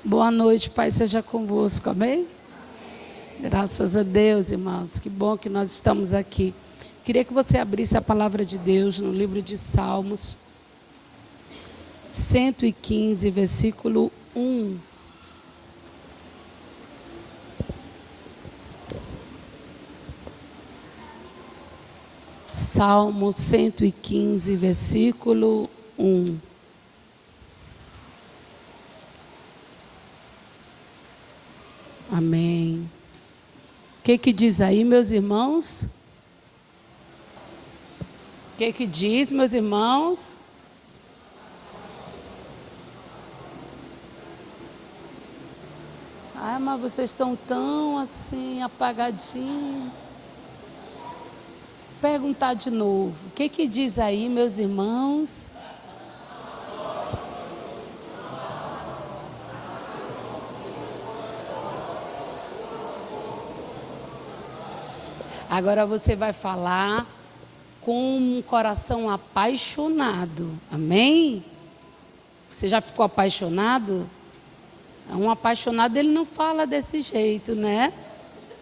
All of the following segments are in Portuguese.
Boa noite, Pai, seja convosco, amém? Graças a Deus, irmãos, que bom que nós estamos aqui. Queria que você abrisse a palavra de Deus no livro de Salmos, 115, versículo 1. Salmo 115, versículo 1. Amém. O que diz aí, meus irmãos? O que diz, meus irmãos? Ai, mas vocês estão tão assim, apagadinhos. Perguntar de novo. O que diz aí, meus irmãos? Agora você vai falar com um coração apaixonado. Amém? Você já ficou apaixonado? Um apaixonado, ele não fala desse jeito, né?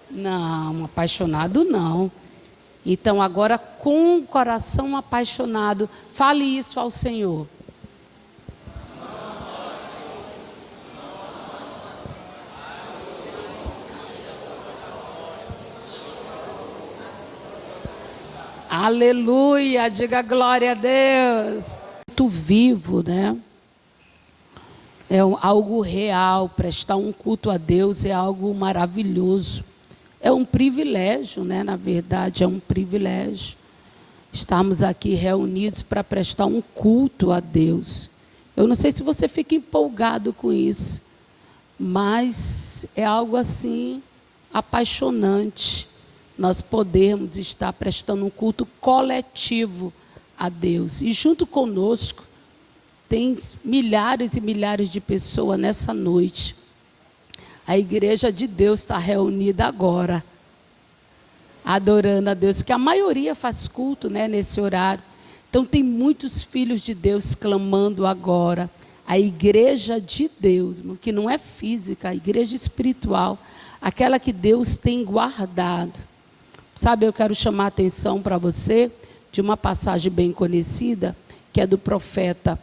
Não, um apaixonado não. Então agora com o coração apaixonado, fale isso ao Senhor. Aleluia, diga glória a Deus. Muito vivo, né? É algo real, prestar um culto a Deus é algo maravilhoso. É um privilégio, né? Na verdade, é um privilégio estarmos aqui reunidos para prestar um culto a Deus. Eu não sei se você fica empolgado com isso, mas é algo assim apaixonante. Nós podemos estar prestando um culto coletivo a Deus. E junto conosco, tem milhares e milhares de pessoas nessa noite. A igreja de Deus está reunida agora, adorando a Deus, que a maioria faz culto, né, nesse horário. Então tem muitos filhos de Deus clamando agora. A igreja de Deus, que não é física, a igreja espiritual, aquela que Deus tem guardado. Sabe, eu quero chamar a atenção para você de uma passagem bem conhecida, que é do profeta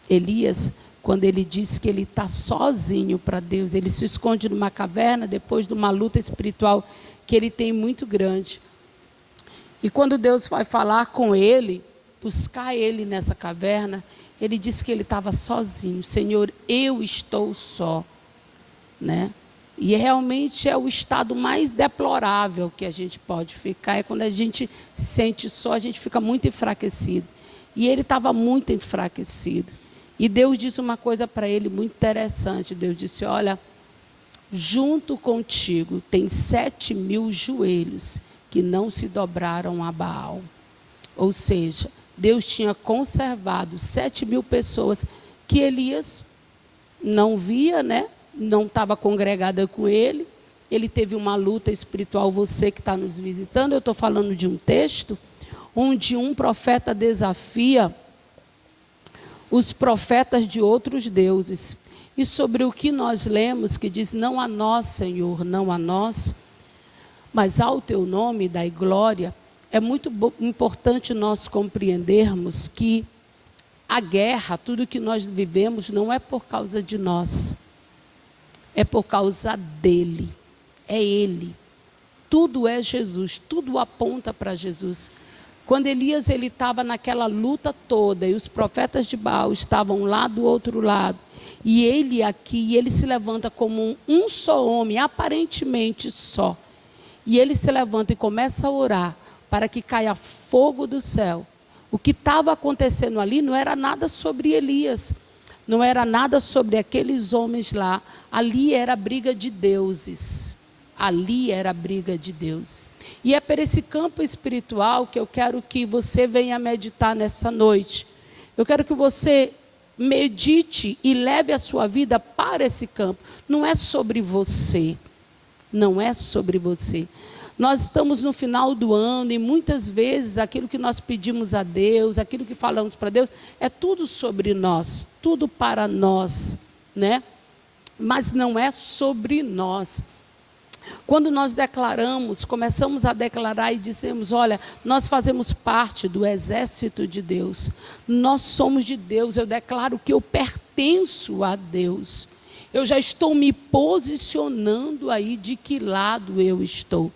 Elias, quando ele diz que ele está sozinho para Deus. Ele se esconde numa caverna depois de uma luta espiritual que ele tem muito grande. E quando Deus vai falar com ele, buscar ele nessa caverna, ele disse que ele estava sozinho. Senhor, eu estou só, né? E realmente é o estado mais deplorável que a gente pode ficar. É quando a gente se sente só, a gente fica muito enfraquecido. E ele estava muito enfraquecido. E Deus disse uma coisa para ele muito interessante. Deus disse, olha, junto contigo tem 7.000 joelhos que não se dobraram a Baal. Ou seja, Deus tinha conservado 7.000 pessoas que Elias não via, né? Não estava congregada com ele. Ele teve uma luta espiritual. Você que está nos visitando, eu estou falando de um texto onde um profeta desafia os profetas de outros deuses. E sobre o que nós lemos, que diz, não a nós, Senhor, não a nós, mas ao teu nome dai glória. É muito importante nós compreendermos que a guerra, tudo que nós vivemos, não é por causa de nós. É por causa dele. É ele. Tudo é Jesus. Tudo aponta para Jesus. Quando Elias estava naquela luta toda e os profetas de Baal estavam lá do outro lado, e ele aqui, ele se levanta como um só homem, aparentemente só. E ele se levanta e começa a orar para que caia fogo do céu. O que estava acontecendo ali não era nada sobre Elias, não era nada sobre aqueles homens lá. Ali era a briga de deuses. Ali era a briga de Deus. E é por esse campo espiritual que eu quero que você venha meditar nessa noite. Eu quero que você medite e leve a sua vida para esse campo. Não é sobre você. Não é sobre você. Nós estamos no final do ano e muitas vezes aquilo que nós pedimos a Deus, aquilo que falamos para Deus, é tudo sobre nós, tudo para nós, né? mas não é sobre nós. Quando nós declaramos, começamos a declarar e dizemos, olha, nós fazemos parte do exército de Deus, nós somos de Deus, eu declaro que eu pertenço a Deus, eu já estou me posicionando aí de que lado eu estou.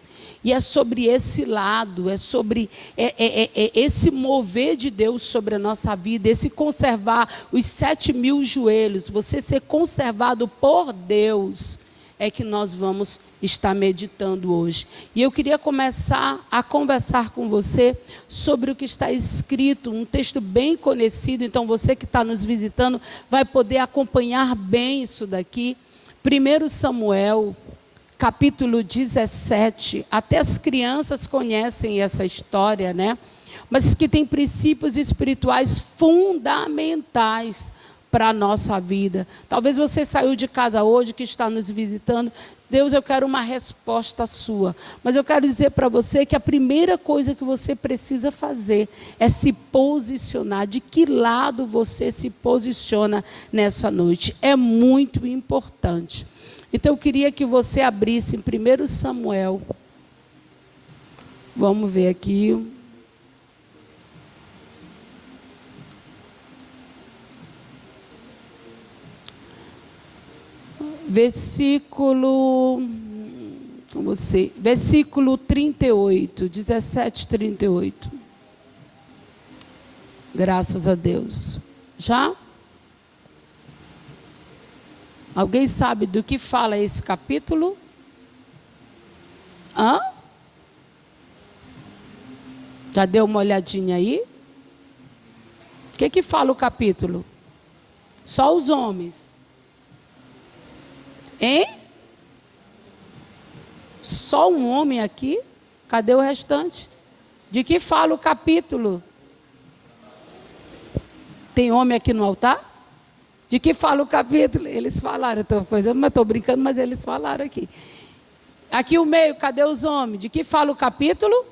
E é sobre esse lado, é sobre esse mover de Deus sobre a nossa vida, esse conservar os 7.000 joelhos, você ser conservado por Deus, é que nós vamos estar meditando hoje. E eu queria começar a conversar com você sobre o que está escrito, um texto bem conhecido, então você que está nos visitando vai poder acompanhar bem isso daqui. 1 Samuel, capítulo 17, até as crianças conhecem essa história, né? Mas que tem princípios espirituais fundamentais para a nossa vida. Talvez você saiu de casa hoje, que está nos visitando, Deus, eu quero uma resposta sua. Mas eu quero dizer para você que a primeira coisa que você precisa fazer é se posicionar. De que lado você se posiciona nessa noite? É muito importante. Então eu queria que você abrisse em 1 Samuel. Vamos ver aqui. Versículo 38, 17, 38. Graças a Deus. Já? Alguém sabe do que fala esse capítulo? Hã? Já deu uma olhadinha aí? O que fala o capítulo? Só os homens. Hein? Só um homem aqui? Cadê o restante? De que fala o capítulo? Tem homem aqui no altar? De que fala o capítulo? Eles falaram, estou brincando, mas eles falaram aqui. Aqui o meio, cadê os homens? De que fala o capítulo?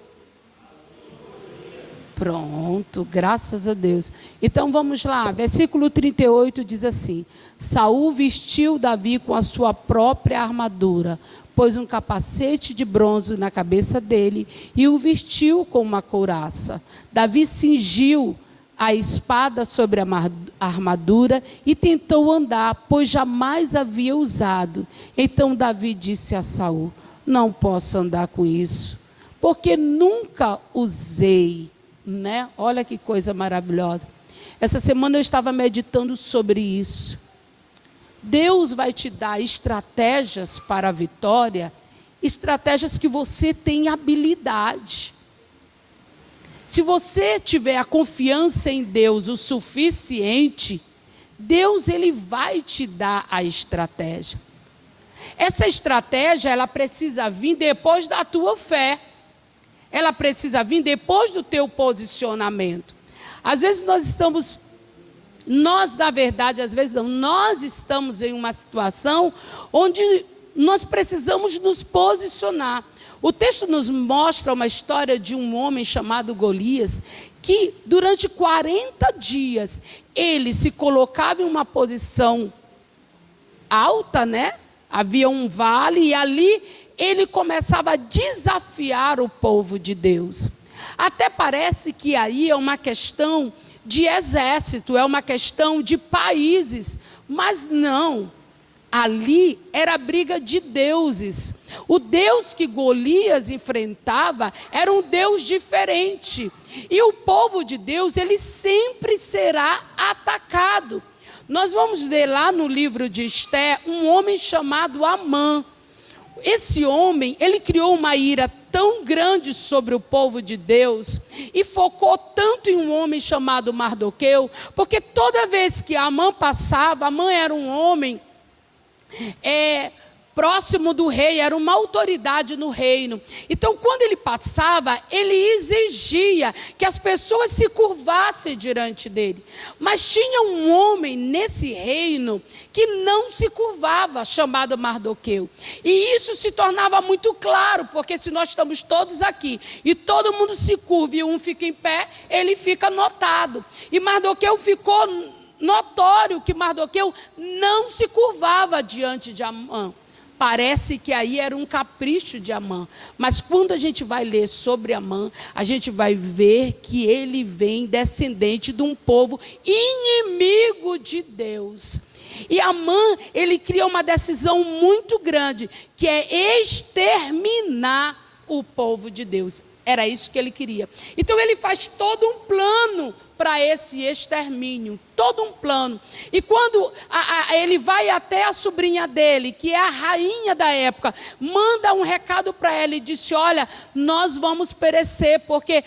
Pronto, graças a Deus. Então vamos lá, versículo 38 diz assim: Saul vestiu Davi com a sua própria armadura, pôs um capacete de bronze na cabeça dele e o vestiu com uma couraça. Davi cingiu a espada sobre a armadura e tentou andar, pois jamais havia usado. Então Davi disse a Saul: não posso andar com isso, porque nunca usei. Né? Olha que coisa maravilhosa. Essa semana eu estava meditando sobre isso. Deus vai te dar estratégias para a vitória, estratégias que você tem habilidade. Se você tiver a confiança em Deus o suficiente, Deus ele vai te dar a estratégia. Essa estratégia ela precisa vir depois da tua fé. Ela precisa vir depois do teu posicionamento. Às vezes nós estamos em uma situação onde nós precisamos nos posicionar. O texto nos mostra uma história de um homem chamado Golias, que durante 40 dias ele se colocava em uma posição alta, né? Havia um vale e ali ele começava a desafiar o povo de Deus. Até parece que aí é uma questão de exército, é uma questão de países, mas não. Ali era briga de deuses. O Deus que Golias enfrentava era um Deus diferente. E o povo de Deus, ele sempre será atacado. Nós vamos ver lá no livro de Esté um homem chamado Amã. Esse homem, ele criou uma ira tão grande sobre o povo de Deus e focou tanto em um homem chamado Mardoqueu, porque toda vez que Amã passava, Amã era um homem próximo do rei, era uma autoridade no reino. Então, quando ele passava, ele exigia que as pessoas se curvassem diante dele. Mas tinha um homem nesse reino que não se curvava, chamado Mardoqueu. E isso se tornava muito claro, porque se nós estamos todos aqui e todo mundo se curva e um fica em pé, ele fica notado. E Mardoqueu ficou notório que Mardoqueu não se curvava diante de Amã. Parece que aí era um capricho de Amã. Mas quando a gente vai ler sobre Amã, a gente vai ver que ele vem descendente de um povo inimigo de Deus. E Amã, ele cria uma decisão muito grande, que é exterminar o povo de Deus. Era isso que ele queria. Então ele faz todo um plano para esse extermínio, todo um plano. E quando ele vai até a sobrinha dele, que é a rainha da época, manda um recado para ela e disse: olha, nós vamos perecer, porque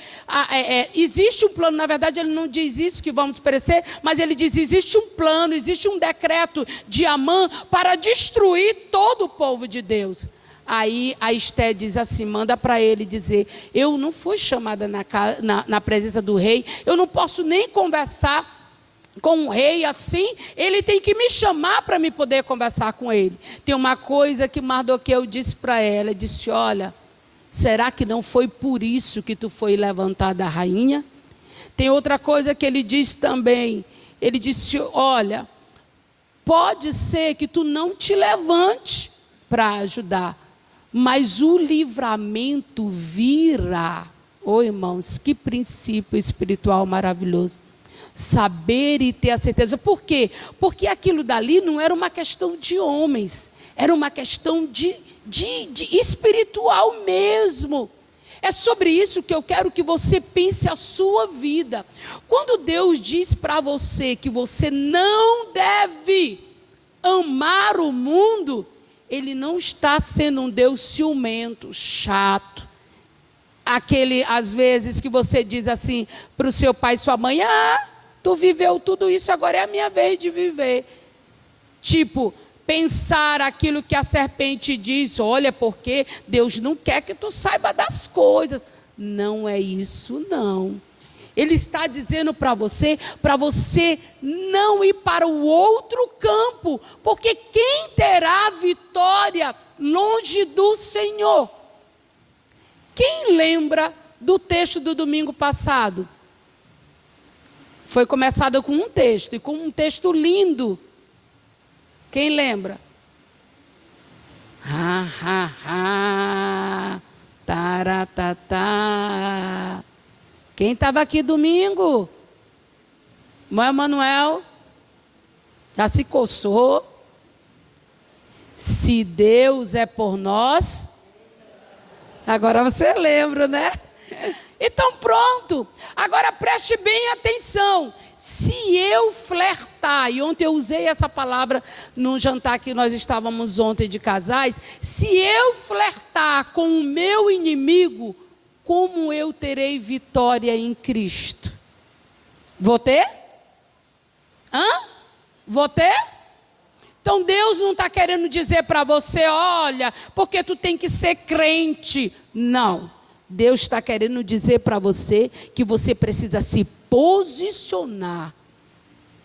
existe um plano. Na verdade ele não diz isso, que vamos perecer, mas ele diz: existe um plano, existe um decreto de Amã para destruir todo o povo de Deus. Aí a Esté diz assim, manda para ele dizer: eu não fui chamada na presença do rei, eu não posso nem conversar com o rei assim, ele tem que me chamar para me poder conversar com ele. Tem uma coisa que Mardoqueu disse para ela, disse: olha, será que não foi por isso que tu foi levantada a rainha? Tem outra coisa que ele disse também, ele disse: olha, pode ser que tu não te levante para ajudar, mas o livramento virá. Oh, irmãos, que princípio espiritual maravilhoso. Saber e ter a certeza. Por quê? Porque aquilo dali não era uma questão de homens, era uma questão de espiritual mesmo. É sobre isso que eu quero que você pense a sua vida. Quando Deus diz para você que você não deve amar o mundo, Ele não está sendo um Deus ciumento, chato. Aquele, às vezes, que você diz assim para o seu pai e sua mãe: tu viveu tudo isso, agora é a minha vez de viver. Tipo, pensar aquilo que a serpente diz: olha, porque Deus não quer que tu saiba das coisas. Não é isso, não. Ele está dizendo para você não ir para o outro campo, porque quem terá vitória longe do Senhor? Quem lembra do texto do domingo passado? Foi começado com um texto, e com um texto lindo. Quem lembra? Taratatá. Quem estava aqui domingo? Mãe Manuel? Já se coçou? Se Deus é por nós. Agora você lembra, né? Então pronto. Agora preste bem atenção. Se eu flertar, e ontem eu usei essa palavra num jantar que nós estávamos ontem de casais. Se eu flertar com o meu inimigo, como eu terei vitória em Cristo? Vou ter? Vou ter? Então Deus não está querendo dizer para você: olha, porque tu tem que ser crente. Não. Deus está querendo dizer para você que você precisa se posicionar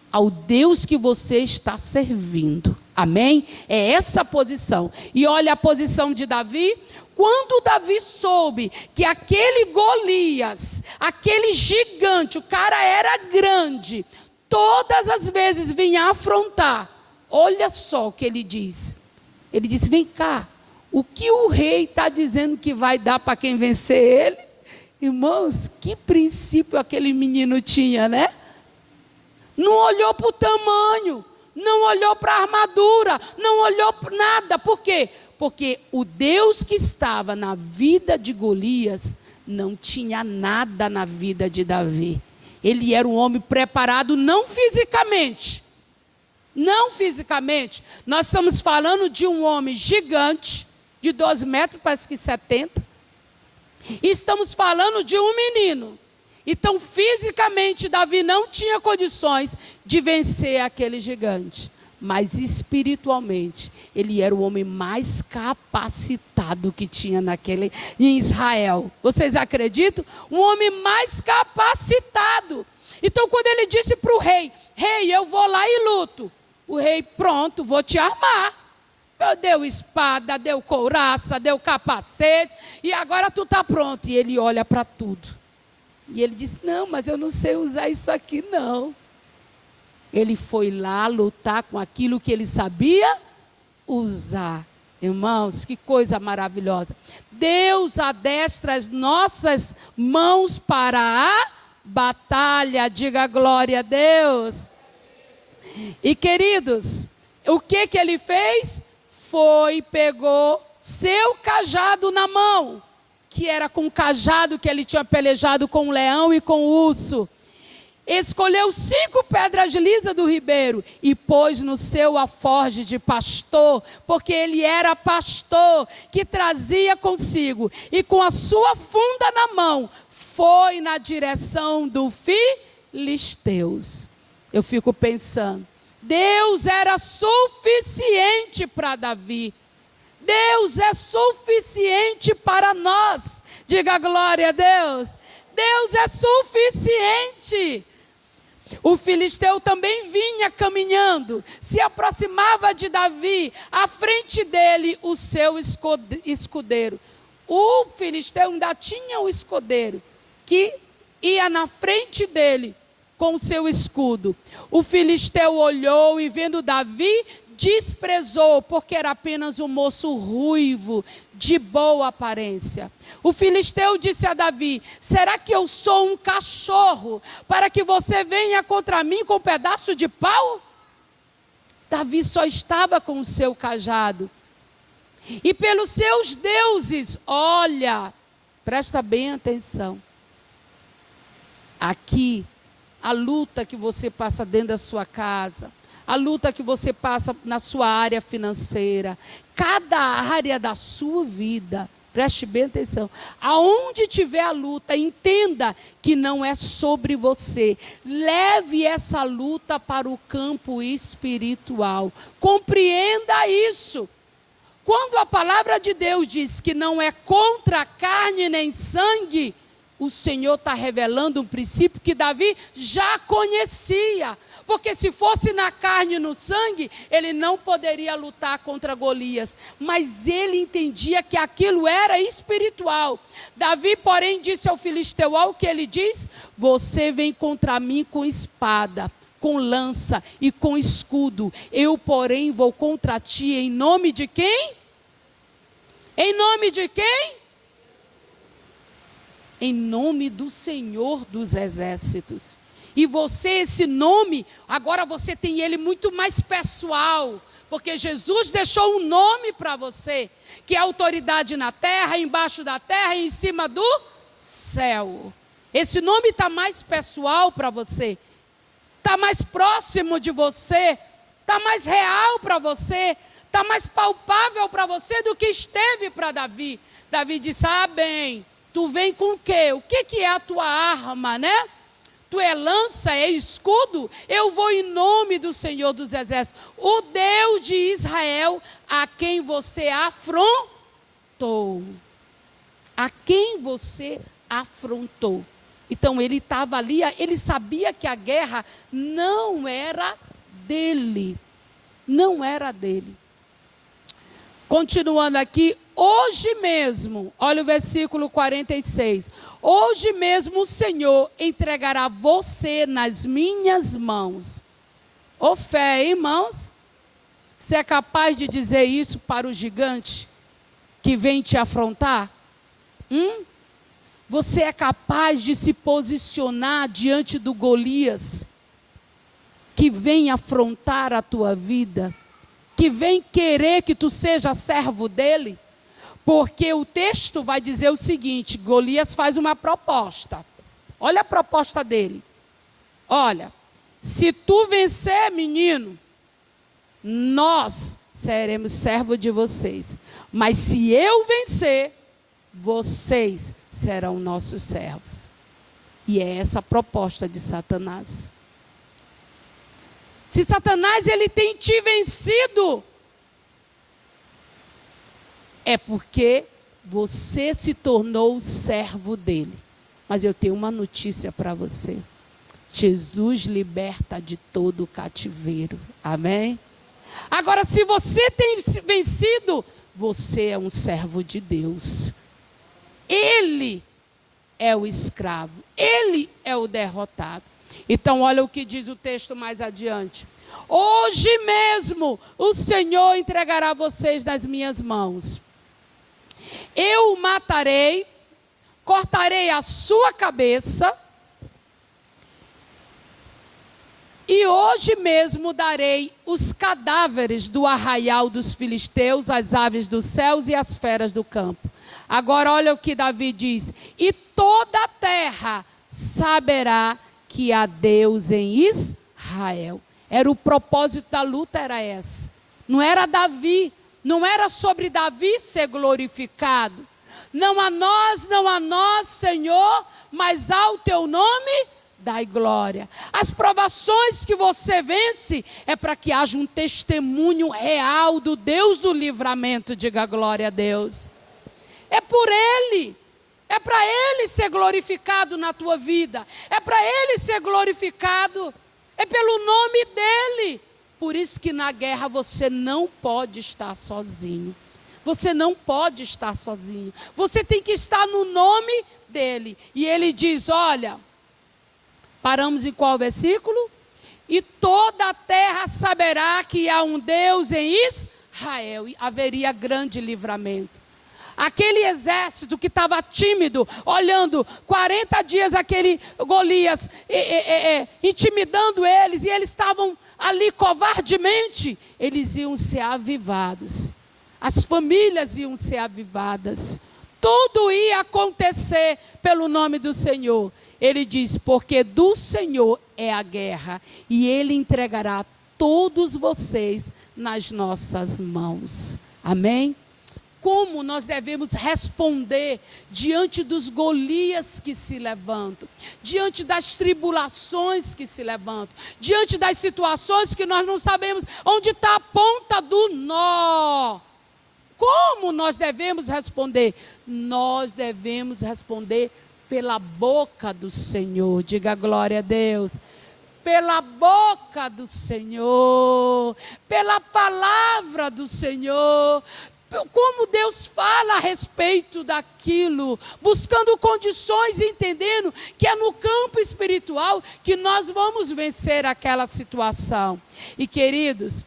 ao Deus que você está servindo. Amém? É essa posição. E olha a posição de Davi. Quando Davi soube que aquele Golias, aquele gigante, o cara era grande, todas as vezes vinha afrontar, olha só o que ele diz. Ele disse: vem cá, o que o rei está dizendo que vai dar para quem vencer ele? Irmãos, que princípio aquele menino tinha, né? Não olhou para o tamanho, não olhou para a armadura, não olhou para nada. Por quê? Porque o Deus que estava na vida de Golias não tinha nada na vida de Davi. Ele era um homem preparado, não fisicamente. Não fisicamente. Nós estamos falando de um homem gigante, de 2 metros, parece que 70. E estamos falando de um menino. Então, fisicamente, Davi não tinha condições de vencer aquele gigante. Mas espiritualmente, ele era o homem mais capacitado que tinha em Israel. Vocês acreditam? Um homem mais capacitado. Então, quando ele disse para o rei: rei, eu vou lá e luto. O rei: pronto, vou te armar. Deu espada, deu couraça, deu capacete, e agora tu está pronto. E ele olha para tudo. E ele disse: não, mas eu não sei usar isso aqui não. Ele foi lá lutar com aquilo que ele sabia usar. Irmãos, que coisa maravilhosa. Deus adestra as nossas mãos para a batalha. Diga glória a Deus. E queridos, o que ele fez? Pegou seu cajado na mão, que era com o cajado que ele tinha pelejado com o leão e com o urso. Escolheu 5 pedras lisas do ribeiro e pôs no seu alforje de pastor, porque ele era pastor, que trazia consigo, e com a sua funda na mão, foi na direção do filisteus. Eu fico pensando, Deus era suficiente para Davi. Deus é suficiente para nós. Diga glória a Deus. Deus é suficiente. O filisteu também vinha caminhando, se aproximava de Davi, à frente dele o seu escudeiro. O filisteu ainda tinha um escudeiro, que ia na frente dele com o seu escudo. O filisteu olhou e vendo Davi, desprezou, porque era apenas um moço ruivo, de boa aparência. O filisteu disse a Davi: será que eu sou um cachorro, para que você venha contra mim com um pedaço de pau? Davi só estava com o seu cajado. E pelos seus deuses, olha, presta bem atenção. Aqui, a luta que você passa dentro da sua casa, a luta que você passa na sua área financeira, cada área da sua vida, preste bem atenção. Aonde tiver a luta, entenda que não é sobre você. Leve essa luta para o campo espiritual. Compreenda isso. Quando a palavra de Deus diz que não é contra a carne nem sangue, o Senhor está revelando um princípio que Davi já conhecia. Porque se fosse na carne e no sangue, ele não poderia lutar contra Golias. Mas ele entendia que aquilo era espiritual. Davi, porém, disse ao filisteu, ao que ele diz: você vem contra mim com espada, com lança e com escudo. Eu, porém, vou contra ti em nome de quem? Em nome de quem? Em nome do Senhor dos Exércitos. E você, esse nome, agora você tem ele muito mais pessoal, porque Jesus deixou um nome para você, que é autoridade na terra, embaixo da terra e em cima do céu. Esse nome está mais pessoal para você, está mais próximo de você, está mais real para você, está mais palpável para você do que esteve para Davi. Davi disse: ah, bem, tu vem com o quê? O que é a tua arma, né? Tu é lança, é escudo? Eu vou em nome do Senhor dos Exércitos, o Deus de Israel, a quem você afrontou. A quem você afrontou. Então ele estava ali, ele sabia que a guerra não era dele. Não era dele. Continuando aqui, hoje mesmo, olha o versículo 46. Hoje mesmo o Senhor entregará você nas minhas mãos. Ô fé, irmãos. Você é capaz de dizer isso para o gigante que vem te afrontar? Você é capaz de se posicionar diante do Golias que vem afrontar a tua vida? Que vem querer que tu seja servo dele? Porque o texto vai dizer o seguinte: Golias faz uma proposta. Olha a proposta dele. Olha, se tu vencer, menino, nós seremos servos de vocês. Mas se eu vencer, vocês serão nossos servos. E é essa a proposta de Satanás. Se Satanás ele tem te vencido, é porque você se tornou servo dele. Mas eu tenho uma notícia para você. Jesus liberta de todo o cativeiro. Amém? Agora, se você tem vencido, você é um servo de Deus. Ele é o escravo. Ele é o derrotado. Então, olha o que diz o texto mais adiante. Hoje mesmo o Senhor entregará vocês nas minhas mãos. Eu o matarei, cortarei a sua cabeça, e hoje mesmo darei os cadáveres do arraial dos filisteus, as aves dos céus e as feras do campo. Agora olha o que Davi diz. E toda a terra saberá que há Deus em Israel. Era o propósito da luta, era essa. Não era Davi, não era sobre Davi ser glorificado. Não a nós, Senhor, mas ao teu nome dai glória. As provações que você vence é para que haja um testemunho real do Deus do livramento. Diga glória a Deus. É por Ele. É para Ele ser glorificado na tua vida. É para Ele ser glorificado. É pelo nome dEle. Por isso que na guerra você não pode estar sozinho. Você não pode estar sozinho. Você tem que estar no nome dEle. E Ele diz, olha, paramos em qual versículo? E toda a terra saberá que há um Deus em Israel. E haveria grande livramento. Aquele exército que estava tímido, olhando 40 dias aquele Golias, intimidando eles, e eles estavam ali covardemente, eles iam ser avivados. As famílias iam ser avivadas. Tudo ia acontecer pelo nome do Senhor. Ele diz, porque do Senhor é a guerra, e Ele entregará todos vocês nas nossas mãos. Amém? Como nós devemos responder diante dos Golias que se levantam, diante das tribulações que se levantam, diante das situações que nós não sabemos onde está a ponta do nó. Como nós devemos responder? Nós devemos responder pela boca do Senhor. Diga glória a Deus. Pela boca do Senhor, pela palavra do Senhor. Como Deus fala a respeito daquilo, buscando condições e entendendo que é no campo espiritual que nós vamos vencer aquela situação. E queridos,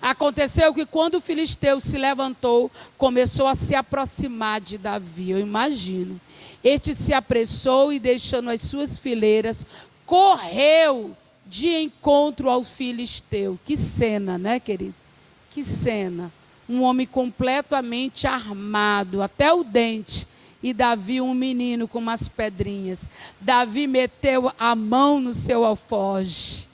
aconteceu que quando o filisteu se levantou, começou a se aproximar de Davi, eu imagino. Este se apressou e, deixando as suas fileiras, correu de encontro ao filisteu. Que cena, né, querido? Que cena. Um homem completamente armado, até o dente. E Davi, um menino com umas pedrinhas. Davi meteu a mão no seu alforje.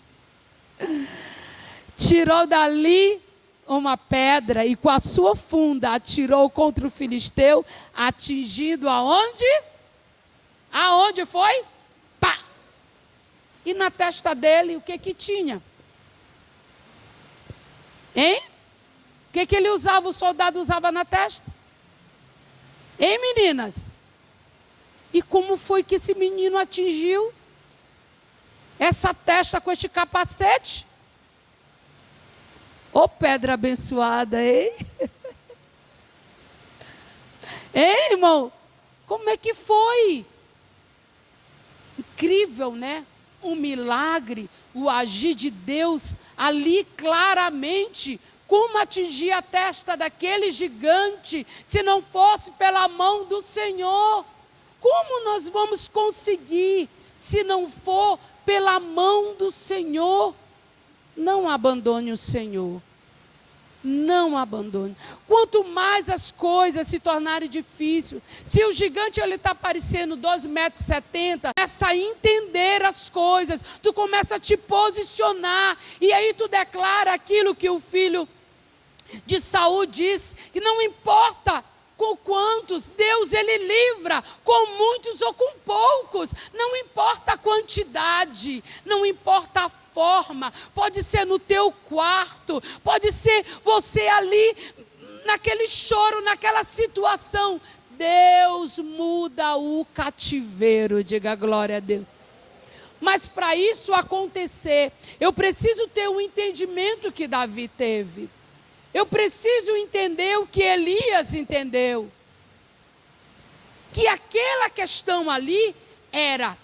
Tirou dali uma pedra e com a sua funda atirou contra o filisteu, atingindo aonde? Aonde foi? Pá! E na testa dele, o que que tinha? Hein? O que ele usava, o soldado usava na testa? Hein, meninas? E como foi que esse menino atingiu essa testa com este capacete? Ô pedra abençoada, hein? Hein, irmão? Como é que foi? Incrível, né? Um milagre, o agir de Deus ali claramente. Como atingir a testa daquele gigante, se não fosse pela mão do Senhor? Como nós vamos conseguir, se não for pela mão do Senhor? Não abandone o Senhor. Não abandone. Quanto mais as coisas se tornarem difíceis, se o gigante está aparecendo 12,70 metros, começa a entender as coisas, tu começa a te posicionar, e aí tu declara aquilo que o filho de Saul diz, que não importa com quantos, Deus ele livra, com muitos ou com poucos, não importa a quantidade, não importa a forma, pode ser no teu quarto, pode ser você ali, naquele choro, naquela situação, Deus muda o cativeiro, diga glória a Deus. Mas para isso acontecer, eu preciso ter o entendimento que Davi teve. Eu preciso entender o que Elias entendeu. Que aquela questão ali era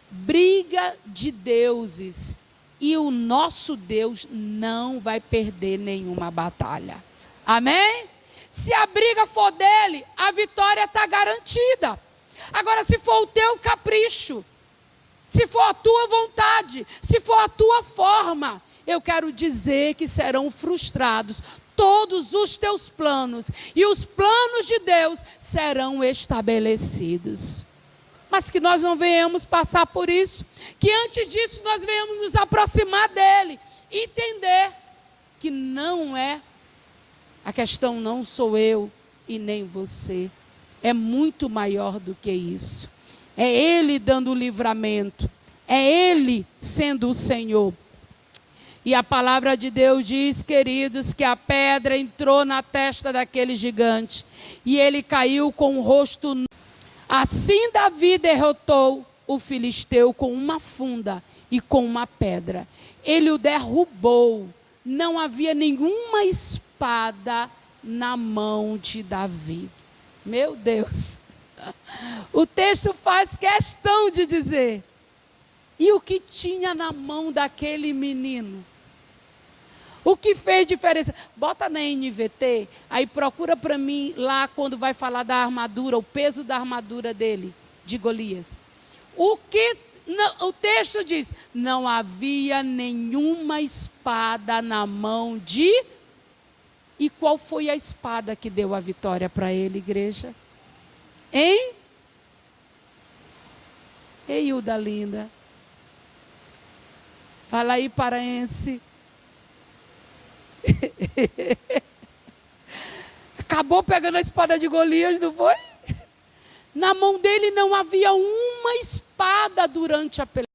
briga de deuses. E o nosso Deus não vai perder nenhuma batalha. Amém? Se a briga for dele, a vitória está garantida. Agora, se for o teu capricho, se for a tua vontade, se for a tua forma, eu quero dizer que serão frustrados todos os teus planos. E os planos de Deus serão estabelecidos. Mas que nós não venhamos passar por isso. Que antes disso nós venhamos nos aproximar dele. Entender que não é. A questão não sou eu e nem você. É muito maior do que isso. É ele dando o livramento. É ele sendo o Senhor. E a palavra de Deus diz, queridos, que a pedra entrou na testa daquele gigante. E ele caiu com o rosto nu. Assim Davi derrotou o filisteu com uma funda e com uma pedra. Ele o derrubou. Não havia nenhuma espada na mão de Davi. Meu Deus. O texto faz questão de dizer. E o que tinha na mão daquele menino? O que fez diferença? Bota na NVT, aí procura para mim lá quando vai falar da armadura, o peso da armadura dele, de Golias. O texto diz, não havia nenhuma espada na mão de... E qual foi a espada que deu a vitória para ele, igreja? Hein? Ei, Hilda linda. Fala aí, paraense. Acabou pegando a espada de Golias, não foi? Na mão dele não havia uma espada durante a peleja.